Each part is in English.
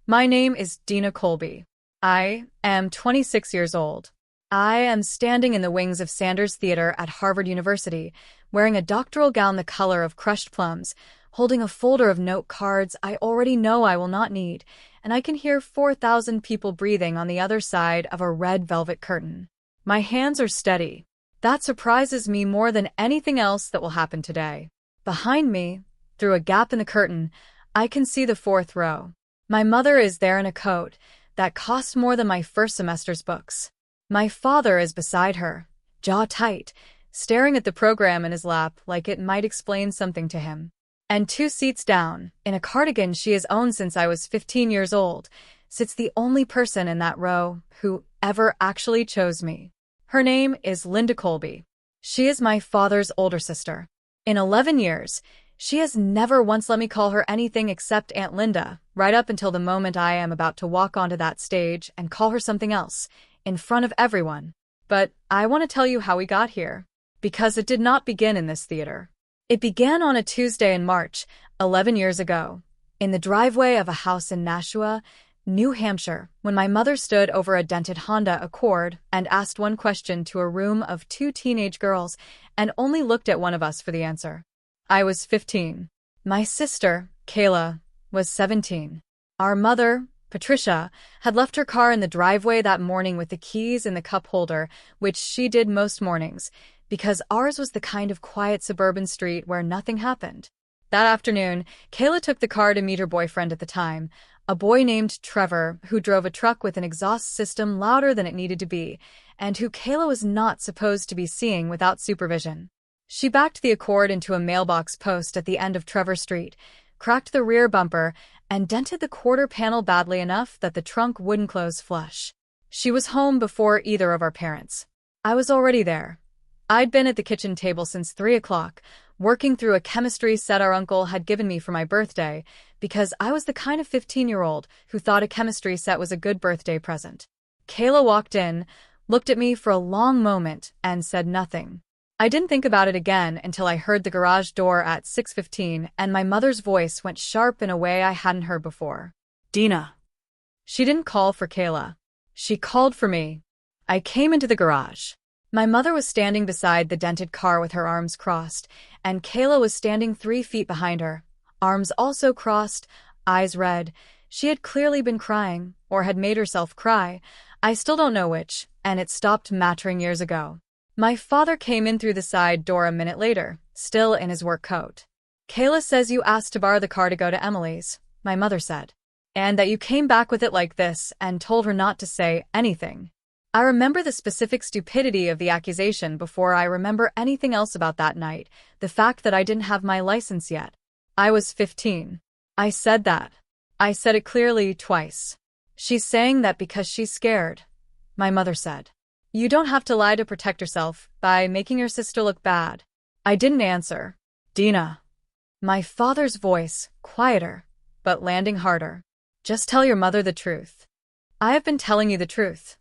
My name is Dena Colby. I am 26 years old. I am standing in the wings of Sanders Theater at Harvard University, wearing a doctoral gown the color of crushed plums, holding a folder of note cards I already know I will not need, and I can hear 4,000 people breathing on the other side of a red velvet curtain. My hands are steady. That surprises me more than anything else that will happen today. Behind me, through a gap in the curtain, I can see the fourth row. My mother is there in a coat that cost more than my first semester's books. My father is beside her, jaw tight, staring at the program in his lap like it might explain something to him. And 2 seats down, in a cardigan she has owned since I was 15 years old, sits the only person in that row who ever actually chose me. Her name is Linda Colby. She is my father's older sister. In 11 years, she has never once let me call her anything except Aunt Linda, right up until the moment I am about to walk onto that stage and call her something else, in front of everyone. But I want to tell you how we got here, because it did not begin in this theater. It began on a Tuesday in March, 11 years ago, in the driveway of a house in Nashua, New Hampshire, when my mother stood over a dented Honda Accord and asked one question to a room of 2 teenage girls and only looked at one of us for the answer. I was 15. My sister, Kayla, was 17. Our mother, Patricia, had left her car in the driveway that morning with the keys in the cup holder, which she did most mornings, because ours was the kind of quiet suburban street where nothing happened. That afternoon, Kayla took the car to meet her boyfriend at the time, a boy named Trevor, who drove a truck with an exhaust system louder than it needed to be, and who Kayla was not supposed to be seeing without supervision. She backed the Accord into a mailbox post at the end of Trevor Street, cracked the rear bumper, and dented the quarter panel badly enough that the trunk wouldn't close flush. She was home before either of our parents. I was already there. I'd been at the kitchen table since 3 o'clock, working through a chemistry set our uncle had given me for my birthday, because I was the kind of 15-year-old who thought a chemistry set was a good birthday present. Kayla walked in, looked at me for a long moment, and said nothing. I didn't think about it again until I heard the garage door at 6:15 and my mother's voice went sharp in a way I hadn't heard before. Dena. She didn't call for Kayla. She called for me. I came into the garage. My mother was standing beside the dented car with her arms crossed, and Kayla was standing 3 feet behind her, arms also crossed, eyes red. She had clearly been crying, or had made herself cry. I still don't know which, and it stopped mattering years ago. My father came in through the side door a minute later, still in his work coat. Kayla says you asked to borrow the car to go to Emily's, my mother said, and that you came back with it like this and told her not to say anything. I remember the specific stupidity of the accusation before I remember anything else about that night, the fact that I didn't have my license yet. I was 15. I said that. I said it clearly twice. She's saying that because she's scared, my mother said. You don't have to lie to protect yourself by making your sister look bad. I didn't answer. Dena. My father's voice, quieter, but landing harder. Just tell your mother the truth. I have been telling you the truth,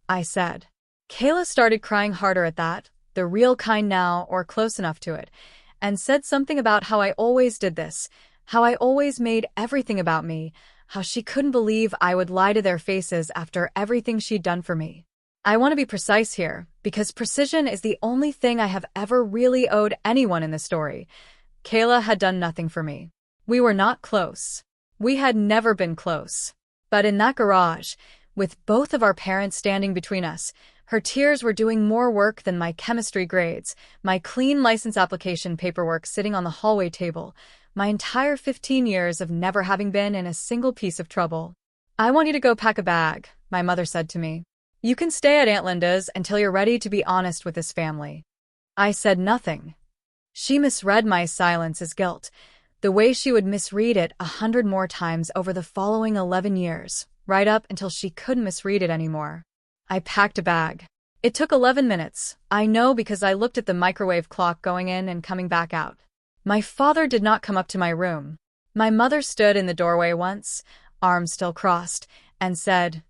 I said. Kayla started crying harder at that, the real kind now or close enough to it, and said something about how I always did this, how I always made everything about me, how she couldn't believe I would lie to their faces after everything she'd done for me. I want to be precise here, because precision is the only thing I have ever really owed anyone in this story. Kayla had done nothing for me. We were not close. We had never been close. But in that garage, with both of our parents standing between us, her tears were doing more work than my chemistry grades, my clean license application paperwork sitting on the hallway table, my entire 15 years of never having been in a single piece of trouble. I want you to go pack a bag, my mother said to me. You can stay at Aunt Linda's until you're ready to be honest with this family. I said nothing. She misread my silence as guilt, the way she would misread it 100 more times over the following 11 years, right up until she couldn't misread it anymore. I packed a bag. It took 11 minutes, I know because I looked at the microwave clock going in and coming back out. My father did not come up to my room. My mother stood in the doorway once, arms still crossed, and said,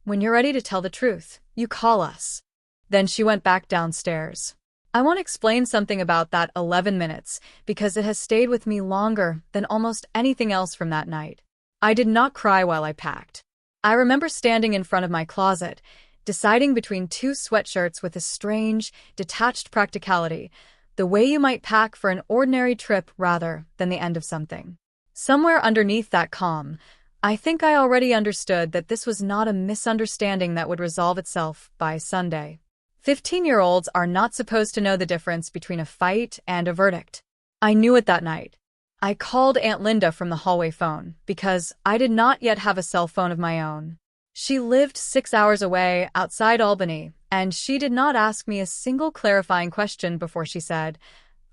"When you're ready to tell the truth, you call us." Then she went back downstairs. I want to explain something about that 11 minutes because it has stayed with me longer than almost anything else from that night. I did not cry while I packed. I remember standing in front of my closet, deciding between two sweatshirts with a strange, detached practicality, the way you might pack for an ordinary trip rather than the end of something. Somewhere underneath that calm, I think I already understood that this was not a misunderstanding that would resolve itself by Sunday. 15-year-olds are not supposed to know the difference between a fight and a verdict. I knew it that night. I called Aunt Linda from the hallway phone because I did not yet have a cell phone of my own. She lived 6 hours away outside Albany, and she did not ask me a single clarifying question before she said,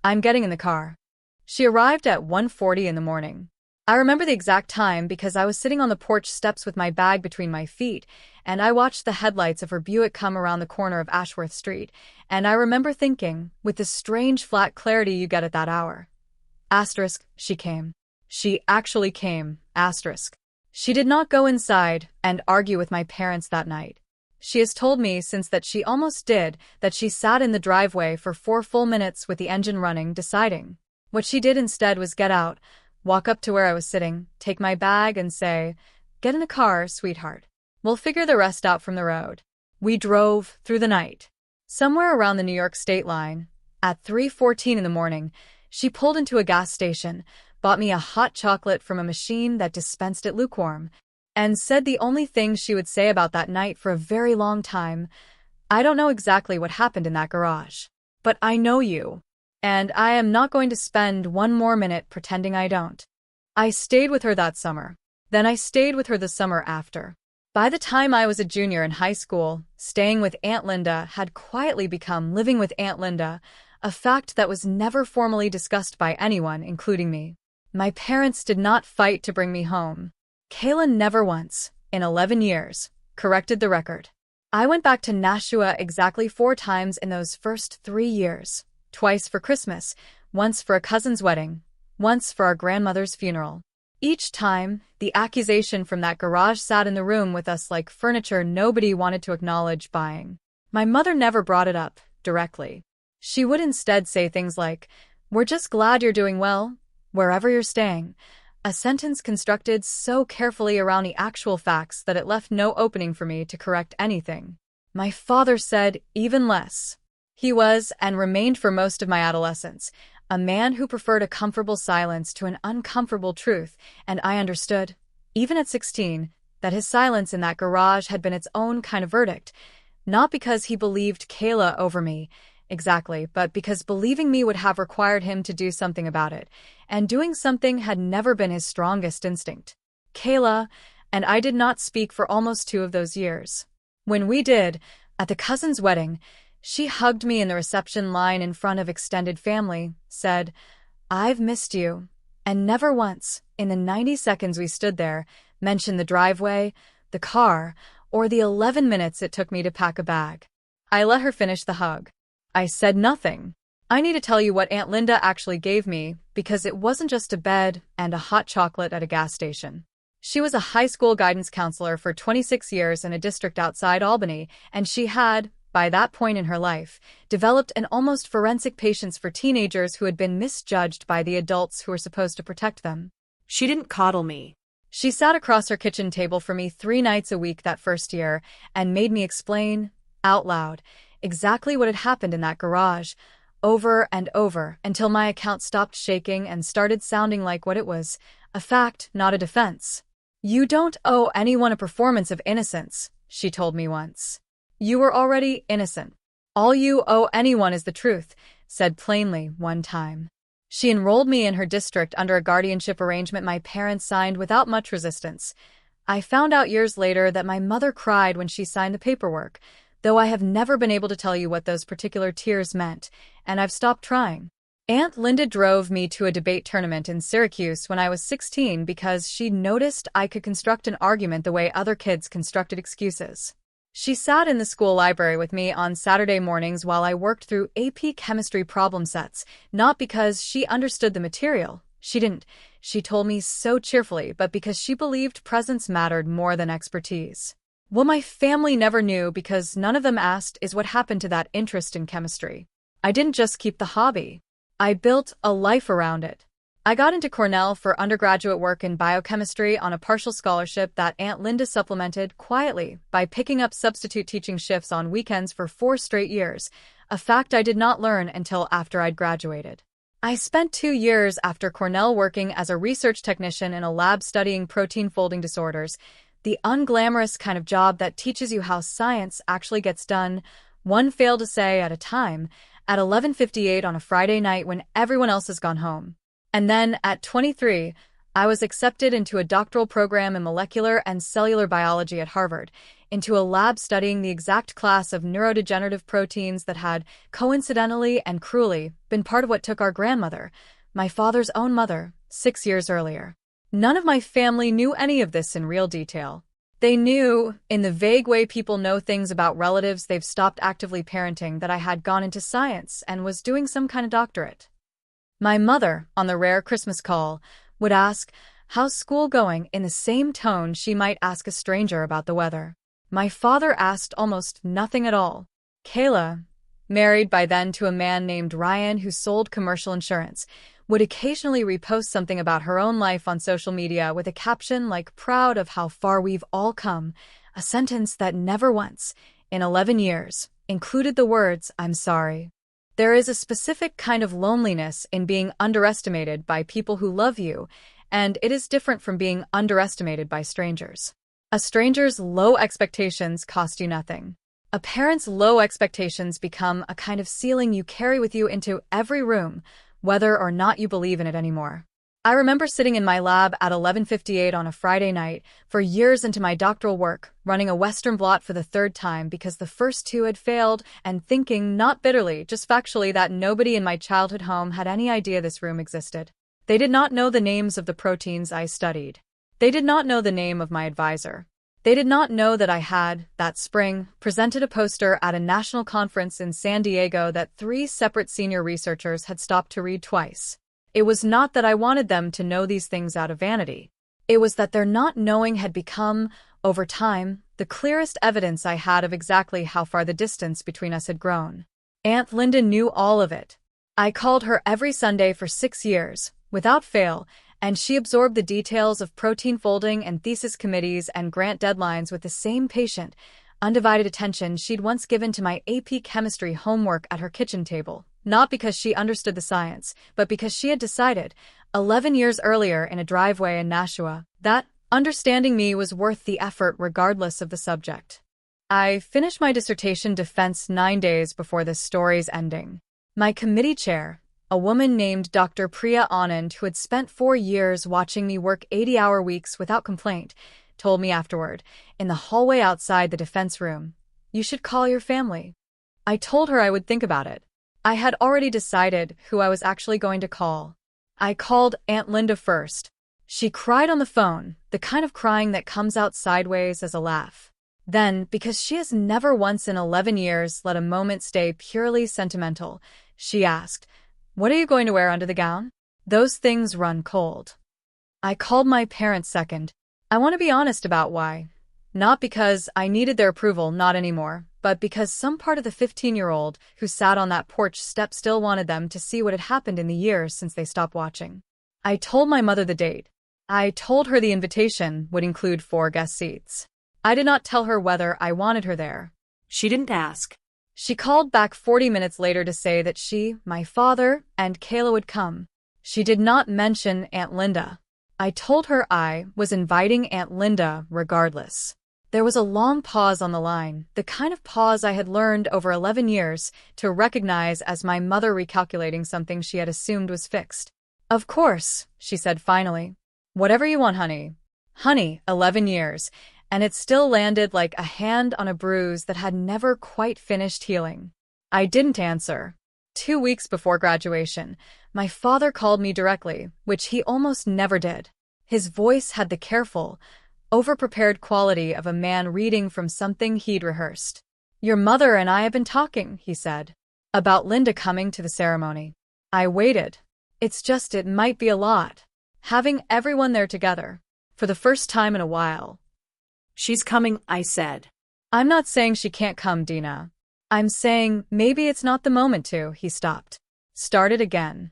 "I'm getting in the car." She arrived at 1:40 in the morning. I remember the exact time because I was sitting on the porch steps with my bag between my feet, and I watched the headlights of her Buick come around the corner of Ashworth Street, and I remember thinking, with the strange flat clarity you get at that hour, asterisk, she came. She actually came, asterisk. She did not go inside and argue with my parents that night. She has told me since that she almost did, that she sat in the driveway for 4 full minutes with the engine running, deciding. What she did instead was get out, walk up to where I was sitting, take my bag and say, "Get in the car, sweetheart. We'll figure the rest out from the road." We drove through the night. Somewhere around the New York state line, at 3:14 in the morning, she pulled into a gas station, bought me a hot chocolate from a machine that dispensed it lukewarm, and said the only thing she would say about that night for a very long time, "I don't know exactly what happened in that garage, but I know you, and I am not going to spend one more minute pretending I don't." I stayed with her that summer. Then I stayed with her the summer after. By the time I was a junior in high school, staying with Aunt Linda had quietly become living with Aunt Linda, a fact that was never formally discussed by anyone, including me. My parents did not fight to bring me home. Kayla never once, in 11 years, corrected the record. I went back to Nashua exactly 4 times in those first 3 years. Twice for Christmas, once for a cousin's wedding, once for our grandmother's funeral. Each time, the accusation from that garage sat in the room with us like furniture nobody wanted to acknowledge buying. My mother never brought it up, directly. She would instead say things like, "We're just glad you're doing well, wherever you're staying," a sentence constructed so carefully around the actual facts that it left no opening for me to correct anything. My father said even less. He was, and remained for most of my adolescence, a man who preferred a comfortable silence to an uncomfortable truth, and I understood, even at 16, that his silence in that garage had been its own kind of verdict, not because he believed Kayla over me, exactly, but because believing me would have required him to do something about it, and doing something had never been his strongest instinct. Kayla and I did not speak for almost 2 of those years. When we did, at the cousin's wedding, she hugged me in the reception line in front of extended family, said, "I've missed you," and never once, in the 90 seconds we stood there, mentioned the driveway, the car, or the 11 minutes it took me to pack a bag. I let her finish the hug. I said nothing. I need to tell you what Aunt Linda actually gave me, because it wasn't just a bed and a hot chocolate at a gas station. She was a high school guidance counselor for 26 years in a district outside Albany, and she had, by that point in her life, developed an almost forensic patience for teenagers who had been misjudged by the adults who were supposed to protect them. She didn't coddle me. She sat across her kitchen table for me 3 nights a week that first year and made me explain, out loud, exactly what had happened in that garage, over and over, until my account stopped shaking and started sounding like what it was, a fact, not a defense. "You don't owe anyone a performance of innocence," she told me once. "You were already innocent. All you owe anyone is the truth," said plainly one time. She enrolled me in her district under a guardianship arrangement my parents signed without much resistance. I found out years later that my mother cried when she signed the paperwork, though I have never been able to tell you what those particular tears meant, and I've stopped trying. Aunt Linda drove me to a debate tournament in Syracuse when I was 16 because she noticed I could construct an argument the way other kids constructed excuses. She sat in the school library with me on Saturday mornings while I worked through AP chemistry problem sets, not because she understood the material. She didn't, she told me so cheerfully, but because she believed presence mattered more than expertise. What my family never knew, because none of them asked, is what happened to that interest in chemistry. I didn't just keep the hobby. I built a life around it. I got into Cornell for undergraduate work in biochemistry on a partial scholarship that Aunt Linda supplemented quietly by picking up substitute teaching shifts on weekends for 4 straight years, a fact I did not learn until after I'd graduated. I spent 2 years after Cornell working as a research technician in a lab studying protein folding disorders, the unglamorous kind of job that teaches you how science actually gets done, one fail to say at a time, at 11:58 on a Friday night when everyone else has gone home. And then, at 23, I was accepted into a doctoral program in molecular and cellular biology at Harvard, into a lab studying the exact class of neurodegenerative proteins that had, coincidentally and cruelly, been part of what took our grandmother, my father's own mother, 6 years earlier. None of my family knew any of this in real detail. They knew, in the vague way people know things about relatives they've stopped actively parenting, that I had gone into science and was doing some kind of doctorate. My mother, on the rare Christmas call, would ask, "How's school going?" in the same tone she might ask a stranger about the weather. My father asked almost nothing at all. Kayla, married by then to a man named Ryan who sold commercial insurance, would occasionally repost something about her own life on social media with a caption like "proud of how far we've all come," a sentence that never once, in 11 years, included the words, "I'm sorry." There is a specific kind of loneliness in being underestimated by people who love you, and it is different from being underestimated by strangers. A stranger's low expectations cost you nothing. A parent's low expectations become a kind of ceiling you carry with you into every room, whether or not you believe in it anymore. I remember sitting in my lab at 11:58 on a Friday night, for years into my doctoral work, running a Western blot for the third time because the first two had failed, and thinking, not bitterly, just factually, that nobody in my childhood home had any idea this room existed. They did not know the names of the proteins I studied. They did not know the name of my advisor. They did not know that I had, that spring, presented a poster at a national conference in San Diego that 3 separate senior researchers had stopped to read twice. It was not that I wanted them to know these things out of vanity. It was that their not knowing had become, over time, the clearest evidence I had of exactly how far the distance between us had grown. Aunt Linda knew all of it. I called her every Sunday for 6 years, without fail, and she absorbed the details of protein folding and thesis committees and grant deadlines with the same patient, undivided attention she'd once given to my AP chemistry homework at her kitchen table. Not because she understood the science, but because she had decided, 11 years earlier in a driveway in Nashua, that understanding me was worth the effort regardless of the subject. I finished my dissertation defense 9 days before this story's ending. My committee chair, a woman named Dr. Priya Anand, who had spent 4 years watching me work 80-hour weeks without complaint, told me afterward, in the hallway outside the defense room, "You should call your family." I told her I would think about it. I had already decided who I was actually going to call. I called Aunt Linda first. She cried on the phone, the kind of crying that comes out sideways as a laugh. Then, because she has never once in 11 years let a moment stay purely sentimental, she asked, "What are you going to wear under the gown?" Those things run cold. I called my parents second. I want to be honest about why. Not because I needed their approval, not anymore, but because some part of the 15-year-old who sat on that porch step still wanted them to see what had happened in the years since they stopped watching. I told my mother the date. I told her the invitation would include 4 guest seats. I did not tell her whether I wanted her there. She didn't ask. She called back 40 minutes later to say that she, my father, and Kayla would come. She did not mention Aunt Linda. I told her I was inviting Aunt Linda regardless. There was a long pause on the line, the kind of pause I had learned over 11 years to recognize as my mother recalculating something she had assumed was fixed. "Of course," she said finally. "Whatever you want, honey." Honey, 11 years, and it still landed like a hand on a bruise that had never quite finished healing. I didn't answer. 2 weeks before graduation, my father called me directly, which he almost never did. His voice had the careful, over-prepared quality of a man reading from something he'd rehearsed. "Your mother and I have been talking," he said, "about Linda coming to the ceremony." I waited. It's just it might be a lot. Having everyone there together. For the first time in a while. "She's coming," I said. "I'm not saying she can't come, Dena. I'm saying maybe it's not the moment to." He stopped. Started again.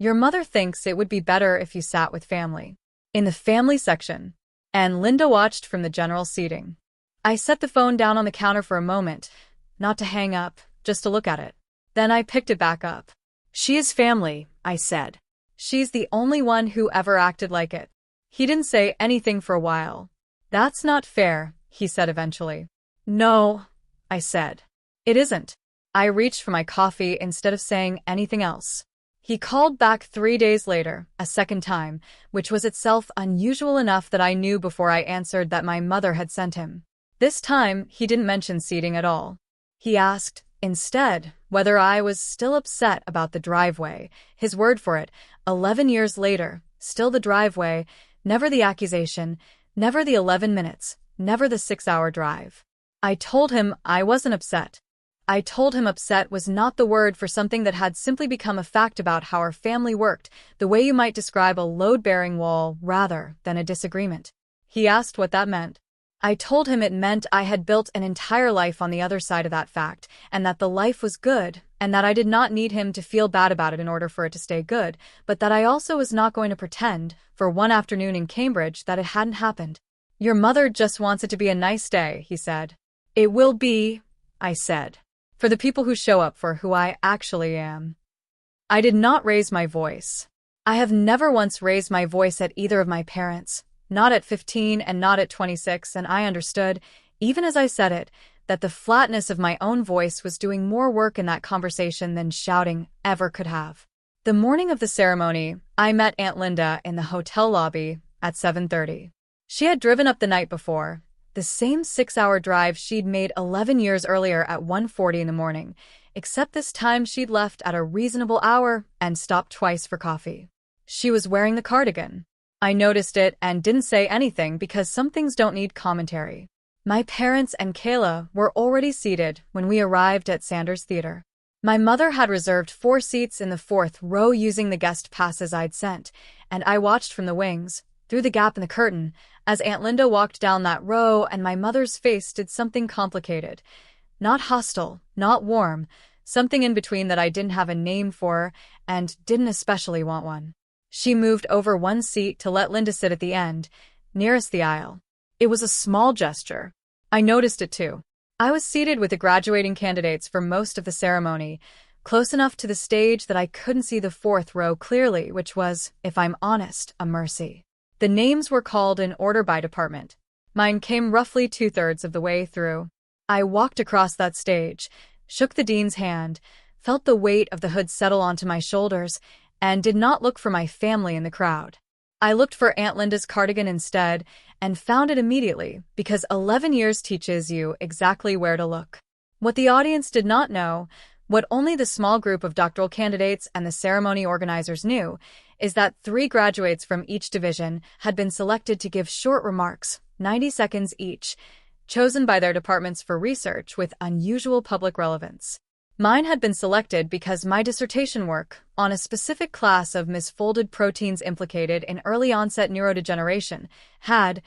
Your mother thinks it would be better if you sat with family. In the family section. And Linda watched from the general seating. I set the phone down on the counter for a moment, not to hang up, just to look at it. Then I picked it back up. She is family, I said. She's the only one who ever acted like it. He didn't say anything for a while. That's not fair, he said eventually. No, I said. It isn't. I reached for my coffee instead of saying anything else. He called back 3 days later, a second time, which was itself unusual enough that I knew before I answered that my mother had sent him. This time, he didn't mention seating at all. He asked, instead, whether I was still upset about the driveway. His word for it, 11 years later, still the driveway, never the accusation, never the 11 minutes, never the 6-hour drive. I told him I wasn't upset. I told him upset was not the word for something that had simply become a fact about how our family worked, the way you might describe a load-bearing wall rather than a disagreement. He asked what that meant. I told him it meant I had built an entire life on the other side of that fact, and that the life was good, and that I did not need him to feel bad about it in order for it to stay good, but that I also was not going to pretend, for one afternoon in Cambridge, that it hadn't happened. Your mother just wants it to be a nice day, he said. It will be, I said. For the people who show up for who I actually am. I did not raise my voice. I have never once raised my voice at either of my parents, not at 15 and not at 26, and I understood, even as I said it, that the flatness of my own voice was doing more work in that conversation than shouting ever could have. The morning of the ceremony, I met Aunt Linda in the hotel lobby at 7:30. She had driven up the night before, the same 6-hour drive she'd made 11 years earlier at 1:40 in the morning, except this time she'd left at a reasonable hour and stopped twice for coffee. She was wearing the cardigan. I noticed it and didn't say anything because some things don't need commentary. My parents and Kayla were already seated when we arrived at Sanders Theater. My mother had reserved 4 seats in the 4th row using the guest passes I'd sent, and I watched from the wings, through the gap in the curtain, as Aunt Linda walked down that row and my mother's face did something complicated. Not hostile, not warm, something in between that I didn't have a name for and didn't especially want one. She moved over 1 seat to let Linda sit at the end, nearest the aisle. It was a small gesture. I noticed it too. I was seated with the graduating candidates for most of the ceremony, close enough to the stage that I couldn't see the 4th row clearly, which was, if I'm honest, a mercy. The names were called in order by department. Mine came roughly 2/3 of the way through. I walked across that stage, shook the dean's hand, felt the weight of the hood settle onto my shoulders, and did not look for my family in the crowd. I looked for Aunt Linda's cardigan instead, and found it immediately, because 11 years teaches you exactly where to look. What the audience did not know, what only the small group of doctoral candidates and the ceremony organizers knew, is that 3 graduates from each division had been selected to give short remarks, 90 seconds each, chosen by their departments for research with unusual public relevance. Mine had been selected because my dissertation work on a specific class of misfolded proteins implicated in early-onset neurodegeneration had,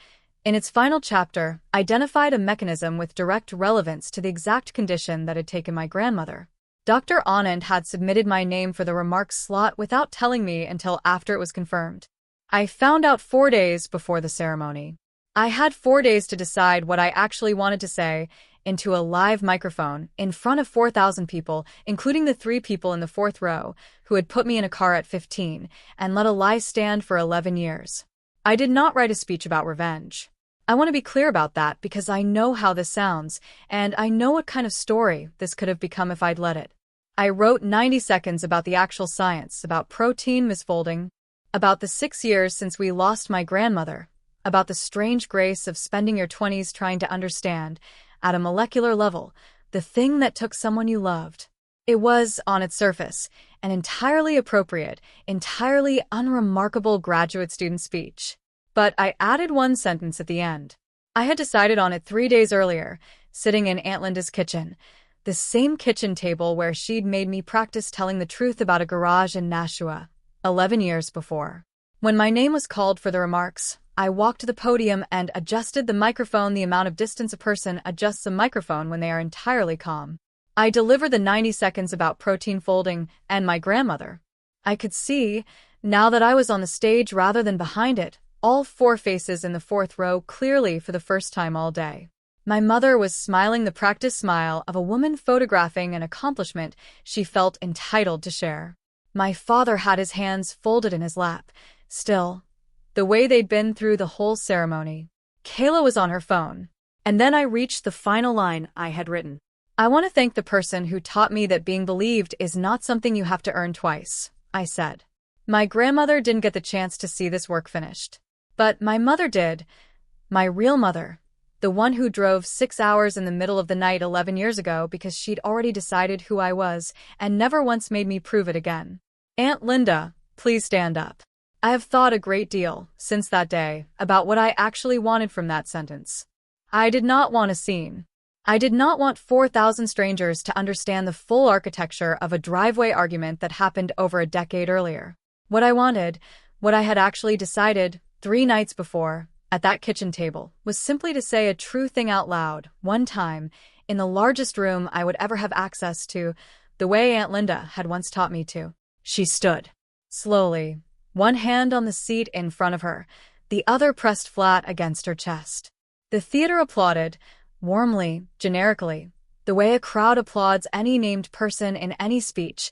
in its final chapter, identified a mechanism with direct relevance to the exact condition that had taken my grandmother. Dr. Anand had submitted my name for the remarks slot without telling me until after it was confirmed. I found out 4 days before the ceremony. I had 4 days to decide what I actually wanted to say into a live microphone in front of 4,000 people, including the 3 people in the 4th row who had put me in a car at 15 and let a lie stand for 11 years. I did not write a speech about revenge. I want to be clear about that because I know how this sounds, and I know what kind of story this could have become if I'd let it. I wrote 90 seconds about the actual science, about protein misfolding, about the 6 years since we lost my grandmother, about the strange grace of spending your 20s trying to understand, at a molecular level, the thing that took someone you loved. It was, on its surface, an entirely appropriate, entirely unremarkable graduate student speech. But I added 1 sentence at the end. I had decided on it 3 days earlier, sitting in Aunt Linda's kitchen, the same kitchen table where she'd made me practice telling the truth about a garage in Nashua, 11 years before. When my name was called for the remarks, I walked to the podium and adjusted the microphone the amount of distance a person adjusts a microphone when they are entirely calm. I delivered the 90 seconds about protein folding and my grandmother. I could see, now that I was on the stage rather than behind it, all four faces in the fourth row clearly for the first time all day. My mother was smiling the practiced smile of a woman photographing an accomplishment she felt entitled to share. My father had his hands folded in his lap, still, the way they'd been through the whole ceremony. Kayla was on her phone. And then I reached the final line I had written. I want to thank the person who taught me that being believed is not something you have to earn twice, I said. My grandmother didn't get the chance to see this work finished. But my mother did. My real mother. The one who drove 6 hours in the middle of the night 11 years ago because she'd already decided who I was and never once made me prove it again. Aunt Linda, please stand up. I have thought a great deal, since that day, about what I actually wanted from that sentence. I did not want a scene. I did not want 4,000 strangers to understand the full architecture of a driveway argument that happened over a decade earlier. What I wanted, what I had actually decided 3 nights before, at that kitchen table, was simply to say a true thing out loud, one time, in the largest room I would ever have access to, the way Aunt Linda had once taught me to. She stood. Slowly, one hand on the seat in front of her, the other pressed flat against her chest. The theater applauded, warmly, generically, the way a crowd applauds any named person in any speech,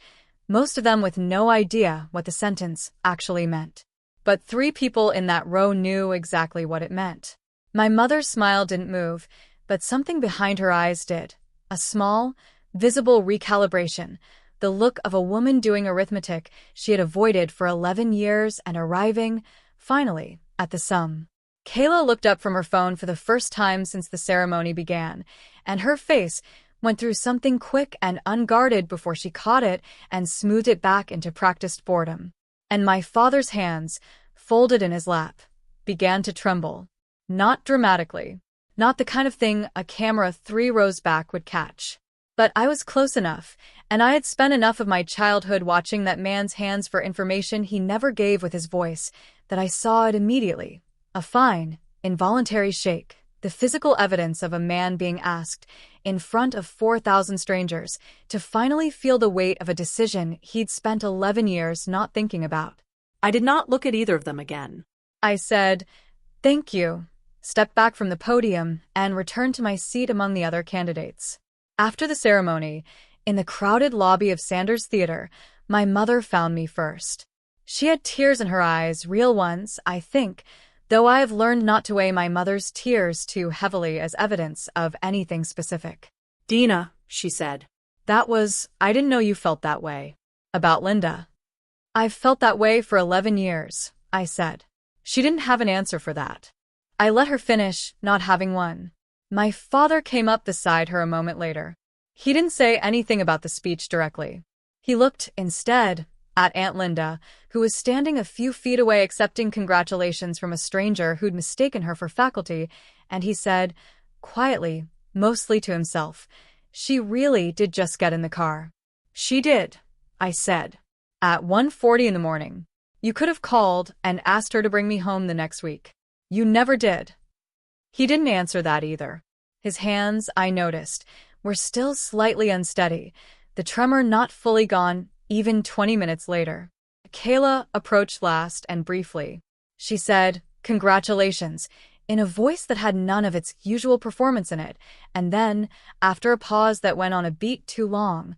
most of them with no idea what the sentence actually meant. But 3 people in that row knew exactly what it meant. My mother's smile didn't move, but something behind her eyes did. A small, visible recalibration, the look of a woman doing arithmetic she had avoided for 11 years and arriving, finally, at the sum. Kayla looked up from her phone for the first time since the ceremony began, and her face went through something quick and unguarded before she caught it and smoothed it back into practiced boredom. And my father's hands, folded in his lap, began to tremble. Not dramatically. Not the kind of thing a camera 3 rows back would catch. But I was close enough, and I had spent enough of my childhood watching that man's hands for information he never gave with his voice, that I saw it immediately. A fine, involuntary shake, the physical evidence of a man being asked, in front of 4,000 strangers, to finally feel the weight of a decision he'd spent 11 years not thinking about. I did not look at either of them again. I said, "Thank you," stepped back from the podium, and returned to my seat among the other candidates. After the ceremony, in the crowded lobby of Sanders Theater, my mother found me first. She had tears in her eyes, real ones, I think, though I have learned not to weigh my mother's tears too heavily as evidence of anything specific. "Dena," she said. I didn't know you felt that way. About Linda. I've felt that way for 11 years, I said. She didn't have an answer for that. I let her finish, not having one. My father came up beside her a moment later. He didn't say anything about the speech directly. He looked, instead, at Aunt Linda, who was standing a few feet away accepting congratulations from a stranger who'd mistaken her for faculty, and he said, quietly, mostly to himself, "She really did just get in the car." "She did," I said. "At 1:40 in the morning. You could have called and asked her to bring me home the next week. You never did." He didn't answer that either. His hands, I noticed, were still slightly unsteady, the tremor not fully gone even 20 minutes later. Kayla approached last and briefly. She said, "Congratulations," in a voice that had none of its usual performance in it, and then, after a pause that went on a beat too long,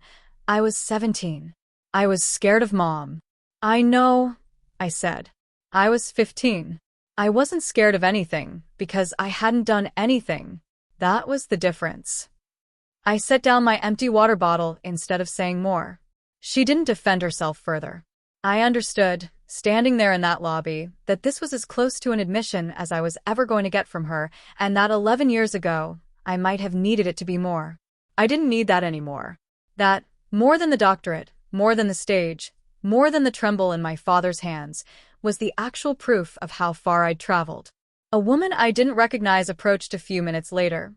"I was 17. I was scared of Mom." "I know," I said. "I was 15. I wasn't scared of anything, because I hadn't done anything. That was the difference." I set down my empty water bottle instead of saying more. She didn't defend herself further. I understood, standing there in that lobby, that this was as close to an admission as I was ever going to get from her, and that 11 years ago, I might have needed it to be more. I didn't need that anymore. That, more than the doctorate, more than the stage, more than the tremble in my father's hands, was the actual proof of how far I'd traveled. A woman I didn't recognize approached a few minutes later.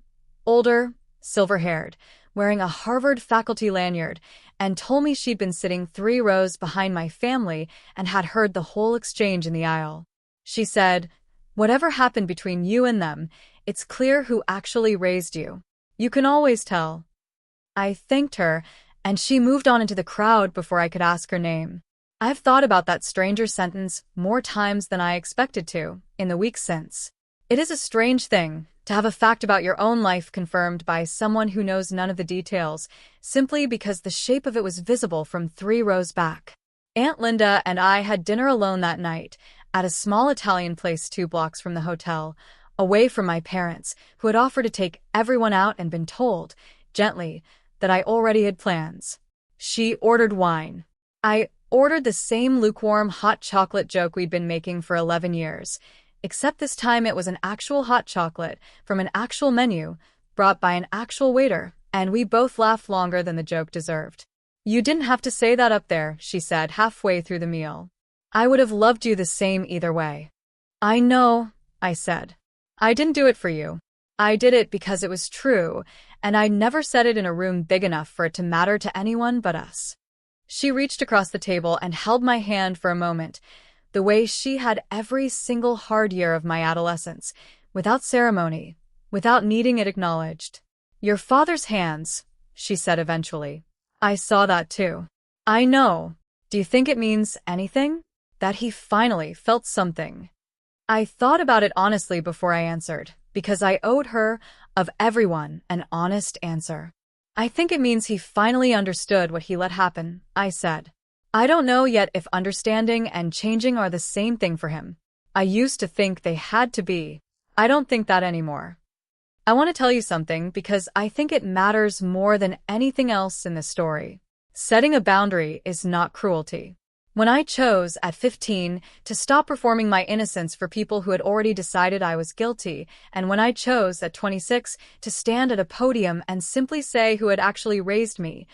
Older, silver-haired, wearing a Harvard faculty lanyard, and told me she'd been sitting 3 rows behind my family and had heard the whole exchange in the aisle. She said, "Whatever happened between you and them, it's clear who actually raised you. You can always tell." I thanked her, and she moved on into the crowd before I could ask her name. I've thought about that stranger sentence more times than I expected to in the weeks since. It is a strange thing to have a fact about your own life confirmed by someone who knows none of the details, simply because the shape of it was visible from 3 rows back. Aunt Linda and I had dinner alone that night at a small Italian place 2 blocks from the hotel, away from my parents, who had offered to take everyone out and been told, gently, that I already had plans. She ordered wine. I ordered the same lukewarm hot chocolate joke we'd been making for 11 years, except this time it was an actual hot chocolate from an actual menu, brought by an actual waiter, and we both laughed longer than the joke deserved. "You didn't have to say that up there," she said halfway through the meal. "I would have loved you the same either way." "I know," I said. "I didn't do it for you. I did it because it was true, and I never said it in a room big enough for it to matter to anyone but us." She reached across the table and held my hand for a moment, the way she had every single hard year of my adolescence, without ceremony, without needing it acknowledged. "Your father's hands," she said eventually. "I saw that too." "I know. Do you think it means anything? That he finally felt something?" I thought about it honestly before I answered, because I owed her, of everyone, an honest answer. "I think it means he finally understood what he let happen," I said. "I don't know yet if understanding and changing are the same thing for him. I used to think they had to be. I don't think that anymore." I want to tell you something because I think it matters more than anything else in this story. Setting a boundary is not cruelty. When I chose, at 15, to stop performing my innocence for people who had already decided I was guilty, and when I chose, at 26, to stand at a podium and simply say who had actually raised me,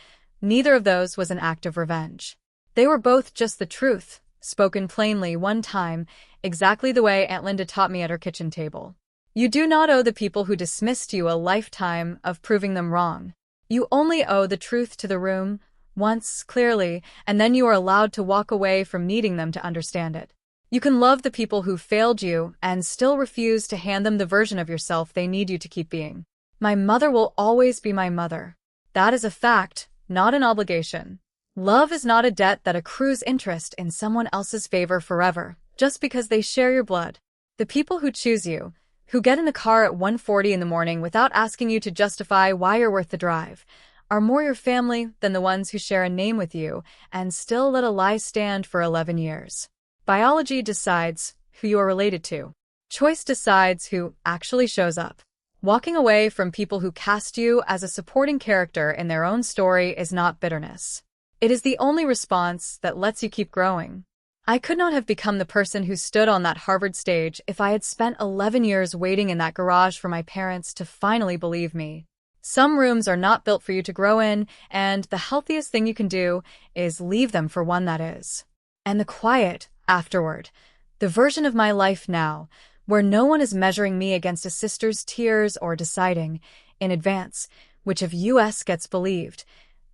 neither of those was an act of revenge. They were both just the truth, spoken plainly one time, exactly the way Aunt Linda taught me at her kitchen table. You do not owe the people who dismissed you a lifetime of proving them wrong. You only owe the truth to the room, once, clearly, and then you are allowed to walk away from needing them to understand it. You can love the people who failed you and still refuse to hand them the version of yourself they need you to keep being. My mother will always be my mother. That is a fact, not an obligation. Love is not a debt that accrues interest in someone else's favor forever, just because they share your blood. The people who choose you, who get in the car at 1:40 in the morning without asking you to justify why you're worth the drive, are more your family than the ones who share a name with you and still let a lie stand for 11 years. Biology decides who you are related to. Choice decides who actually shows up. Walking away from people who cast you as a supporting character in their own story is not bitterness. It is the only response that lets you keep growing. I could not have become the person who stood on that Harvard stage if I had spent 11 years waiting in that garage for my parents to finally believe me. Some rooms are not built for you to grow in, and the healthiest thing you can do is leave them for one that is. And the quiet, afterward, the version of my life now, where no one is measuring me against a sister's tears or deciding, in advance, which of us gets believed,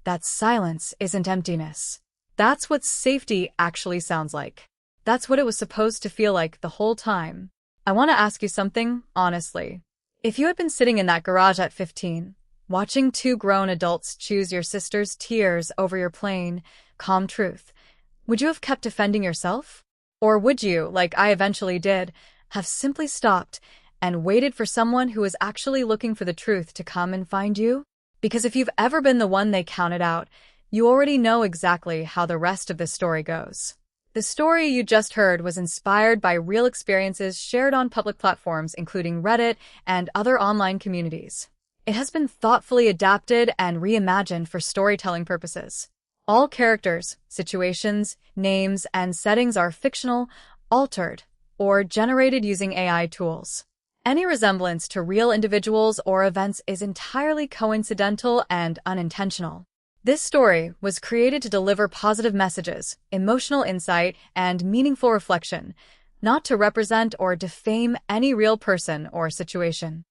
that silence isn't emptiness. That's what safety actually sounds like. That's what it was supposed to feel like the whole time. I want to ask you something, honestly. If you had been sitting in that garage at 15, watching 2 grown adults choose your sister's tears over your plain, calm truth, would you have kept defending yourself? Or would you, like I eventually did, have simply stopped and waited for someone who was actually looking for the truth to come and find you? Because if you've ever been the one they counted out, you already know exactly how the rest of the story goes. The story you just heard was inspired by real experiences shared on public platforms including Reddit and other online communities. It has been thoughtfully adapted and reimagined for storytelling purposes. All characters, situations, names, and settings are fictional, altered, or generated using AI tools. Any resemblance to real individuals or events is entirely coincidental and unintentional. This story was created to deliver positive messages, emotional insight, and meaningful reflection, not to represent or defame any real person or situation.